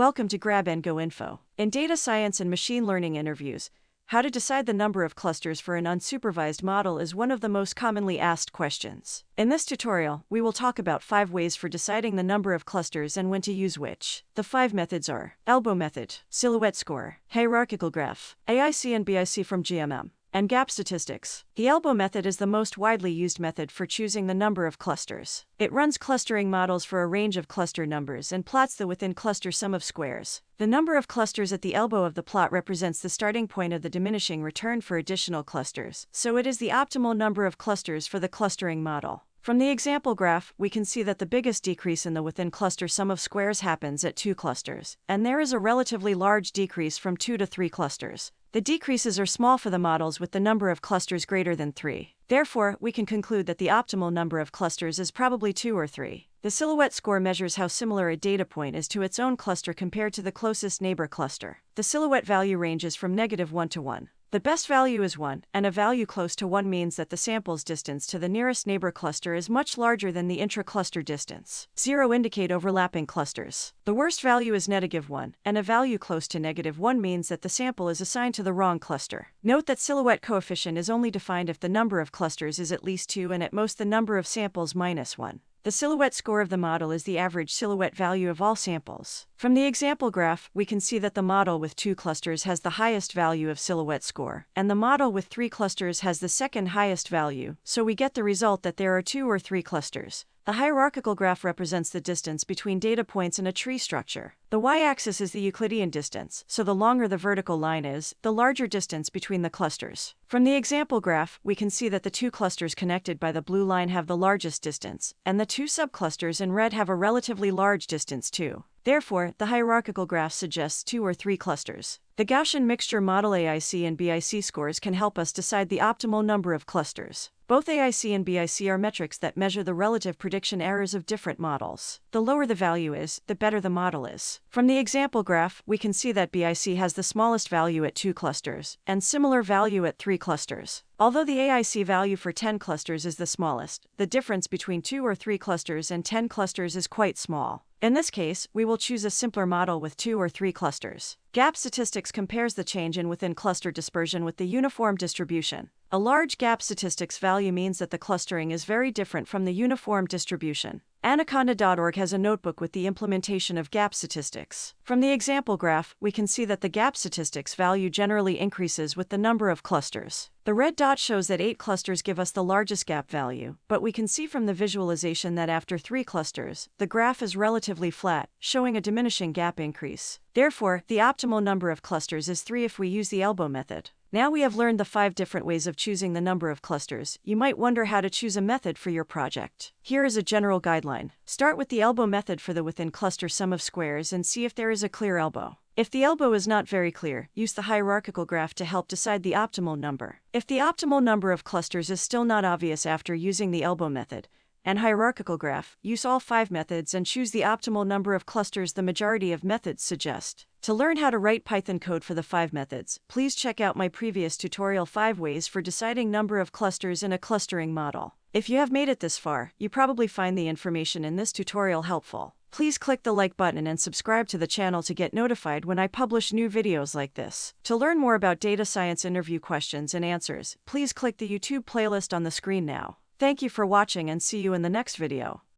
Welcome to Grab and Go Info. In data science and machine learning interviews, how to decide the number of clusters for an unsupervised model is one of the most commonly asked questions. In this tutorial, we will talk about 5 ways for deciding the number of clusters and when to use which. The 5 methods are elbow method, silhouette score, hierarchical graph, AIC and BIC from GMM, and gap statistics. The elbow method is the most widely used method for choosing the number of clusters. It runs clustering models for a range of cluster numbers and plots the within-cluster sum of squares. The number of clusters at the elbow of the plot represents the starting point of the diminishing return for additional clusters, so it is the optimal number of clusters for the clustering model. From the example graph, we can see that the biggest decrease in the within-cluster sum of squares happens at 2 clusters, and there is a relatively large decrease from 2 to 3 clusters. The decreases are small for the models with the number of clusters greater than 3. Therefore, we can conclude that the optimal number of clusters is probably 2 or 3. The silhouette score measures how similar a data point is to its own cluster compared to the closest neighbor cluster. The silhouette value ranges from -1 to 1. The best value is 1, and a value close to 1 means that the sample's distance to the nearest neighbor cluster is much larger than the intra-cluster distance. 0 indicate overlapping clusters. The worst value is -1, and a value close to -1 means that the sample is assigned to the wrong cluster. Note that silhouette coefficient is only defined if the number of clusters is at least 2 and at most the number of samples -1. The silhouette score of the model is the average silhouette value of all samples. From the example graph, we can see that the model with 2 clusters has the highest value of silhouette score, and the model with 3 clusters has the second highest value, so we get the result that there are 2 or 3 clusters. The hierarchical graph represents the distance between data points in a tree structure. The y-axis is the Euclidean distance, so the longer the vertical line is, the larger distance between the clusters. From the example graph, we can see that the 2 clusters connected by the blue line have the largest distance, and the 2 subclusters in red have a relatively large distance too. Therefore, the hierarchical graph suggests 2 or 3 clusters. The Gaussian Mixture Model AIC and BIC scores can help us decide the optimal number of clusters. Both AIC and BIC are metrics that measure the relative prediction errors of different models. The lower the value is, the better the model is. From the example graph, we can see that BIC has the smallest value at 2 clusters, and similar value at 3 clusters. Although the AIC value for 10 clusters is the smallest, the difference between 2 or 3 clusters and 10 clusters is quite small. In this case, we will choose a simpler model with 2 or 3 clusters. Gap statistics compares the change in within-cluster dispersion with the uniform distribution. A large gap statistics value means that the clustering is very different from the uniform distribution. Anaconda.org has a notebook with the implementation of gap statistics. From the example graph, we can see that the gap statistics value generally increases with the number of clusters. The red dot shows that 8 clusters give us the largest gap value, but we can see from the visualization that after 3 clusters, the graph is relatively flat, showing a diminishing gap increase. Therefore, the optimal number of clusters is 3 if we use the elbow method. Now we have learned the 5 different ways of choosing the number of clusters. You might wonder how to choose a method for your project. Here is a general guideline. Start with the elbow method for the within-cluster sum of squares and see if there is a clear elbow. If the elbow is not very clear, use the hierarchical graph to help decide the optimal number. If the optimal number of clusters is still not obvious after using the elbow method and hierarchical graph, use all 5 methods and choose the optimal number of clusters the majority of methods suggest. To learn how to write Python code for the 5 methods, please check out my previous tutorial 5 ways for deciding number of clusters in a clustering model. If you have made it this far, you probably find the information in this tutorial helpful. Please click the like button and subscribe to the channel to get notified when I publish new videos like this. To learn more about data science interview questions and answers, please click the YouTube playlist on the screen now. Thank you for watching and see you in the next video.